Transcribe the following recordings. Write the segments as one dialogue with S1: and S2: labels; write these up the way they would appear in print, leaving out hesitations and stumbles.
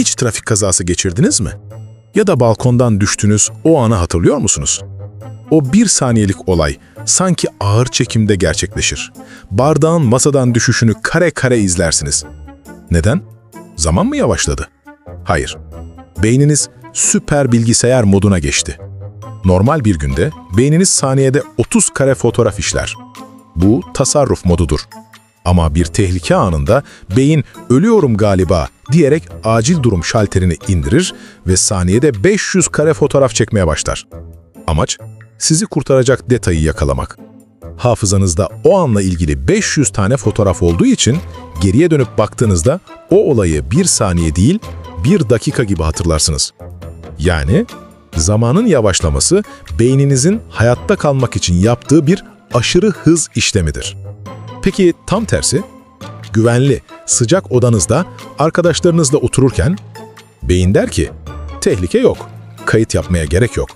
S1: Hiç trafik kazası geçirdiniz mi? Ya da balkondan düştünüz, o anı hatırlıyor musunuz? O bir saniyelik olay sanki ağır çekimde gerçekleşir. Bardağın masadan düşüşünü kare kare izlersiniz. Neden? Zaman mı yavaşladı? Hayır. Beyniniz süper bilgisayar moduna geçti. Normal bir günde beyniniz saniyede 30 kare fotoğraf işler. Bu tasarruf modudur. Ama bir tehlike anında beyin "ölüyorum galiba" diyerek acil durum şalterini indirir ve saniyede 500 kare fotoğraf çekmeye başlar. Amaç, sizi kurtaracak detayı yakalamak. Hafızanızda o anla ilgili 500 tane fotoğraf olduğu için geriye dönüp baktığınızda o olayı bir saniye değil, bir dakika gibi hatırlarsınız. Yani zamanın yavaşlaması beyninizin hayatta kalmak için yaptığı bir aşırı hız işlemidir. Peki tam tersi, güvenli, sıcak odanızda arkadaşlarınızla otururken beyin der ki, tehlike yok, kayıt yapmaya gerek yok.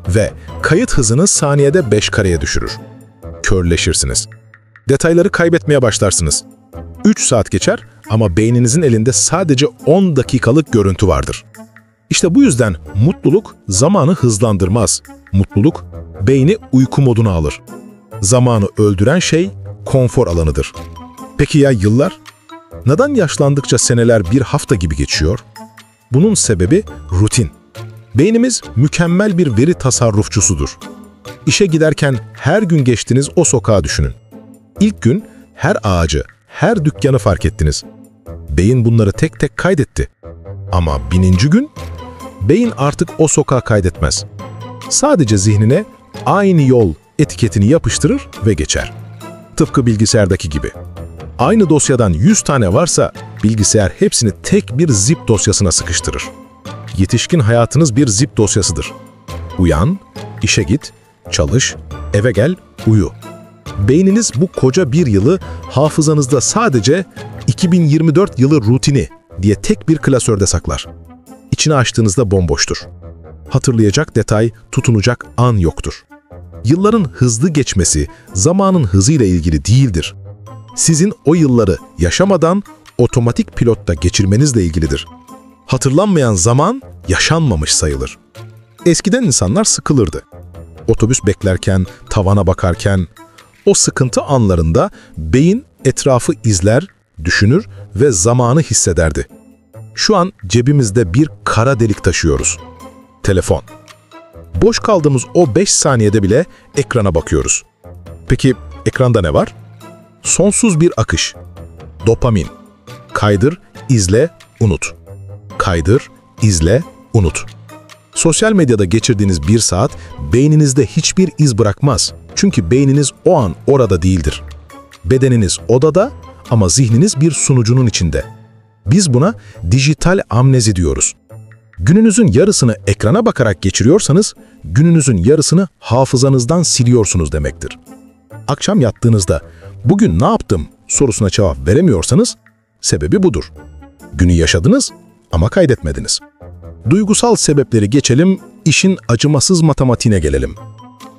S1: Ve kayıt hızını saniyede 5 kareye düşürür. Körleşirsiniz. Detayları kaybetmeye başlarsınız. 3 saat geçer ama beyninizin elinde sadece 10 dakikalık görüntü vardır. İşte bu yüzden mutluluk zamanı hızlandırmaz. Mutluluk beyni uyku moduna alır. Zamanı öldüren şey konfor alanıdır. Peki ya yıllar? Neden yaşlandıkça seneler bir hafta gibi geçiyor? Bunun sebebi rutin. Beynimiz mükemmel bir veri tasarrufçusudur. İşe giderken her gün geçtiğiniz o sokağı düşünün. İlk gün her ağacı, her dükkanı fark ettiniz. Beyin bunları tek tek kaydetti. Ama 1000. gün, beyin artık o sokağı kaydetmez. Sadece zihnine "aynı yol" etiketini yapıştırır ve geçer. Tıpkı bilgisayardaki gibi. Aynı dosyadan 100 tane varsa bilgisayar hepsini tek bir zip dosyasına sıkıştırır. Yetişkin hayatınız bir zip dosyasıdır. Uyan, işe git, çalış, eve gel, uyu. Beyniniz bu koca bir yılı hafızanızda sadece 2024 yılı rutini diye tek bir klasörde saklar. İçini açtığınızda bomboştur. Hatırlayacak detay, tutunacak an yoktur. Yılların hızlı geçmesi zamanın hızıyla ilgili değildir. Sizin o yılları yaşamadan otomatik pilotta geçirmenizle ilgilidir. Hatırlanmayan zaman yaşanmamış sayılır. Eskiden insanlar sıkılırdı. Otobüs beklerken, tavana bakarken, o sıkıntı anlarında beyin etrafı izler, düşünür ve zamanı hissederdi. Şu an cebimizde bir kara delik taşıyoruz. Telefon. Boş kaldığımız o 5 saniyede bile ekrana bakıyoruz. Peki ekranda ne var? Sonsuz bir akış. Dopamin. Kaydır, izle, unut. Kaydır, izle, unut. Sosyal medyada geçirdiğiniz 1 saat beyninizde hiçbir iz bırakmaz. Çünkü beyniniz o an orada değildir. Bedeniniz odada ama zihniniz bir sunucunun içinde. Biz buna dijital amnezi diyoruz. Gününüzün yarısını ekrana bakarak geçiriyorsanız, gününüzün yarısını hafızanızdan siliyorsunuz demektir. Akşam yattığınızda "bugün ne yaptım?" sorusuna cevap veremiyorsanız, sebebi budur. Günü yaşadınız ama kaydetmediniz. Duygusal sebepleri geçelim, işin acımasız matematiğine gelelim.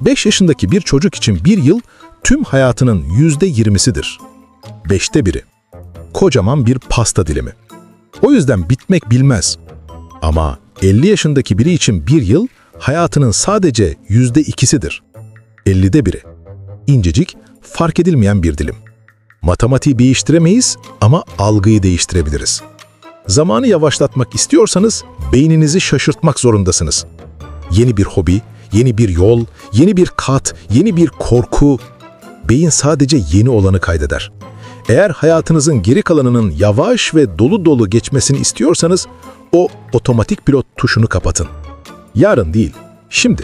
S1: 5 yaşındaki bir çocuk için bir yıl tüm hayatının %20'sidir. 5'te 1'i. Kocaman bir pasta dilimi. O yüzden bitmek bilmez. Ama 50 yaşındaki biri için bir yıl hayatının sadece %2'sidir. 50'de 1'i. İncecik, fark edilmeyen bir dilim. Matematiği değiştiremeyiz ama algıyı değiştirebiliriz. Zamanı yavaşlatmak istiyorsanız beyninizi şaşırtmak zorundasınız. Yeni bir hobi, yeni bir yol, yeni bir kat, yeni bir korku. Beyin sadece yeni olanı kaydeder. Eğer hayatınızın geri kalanının yavaş ve dolu dolu geçmesini istiyorsanız o otomatik pilot tuşunu kapatın. Yarın değil, şimdi.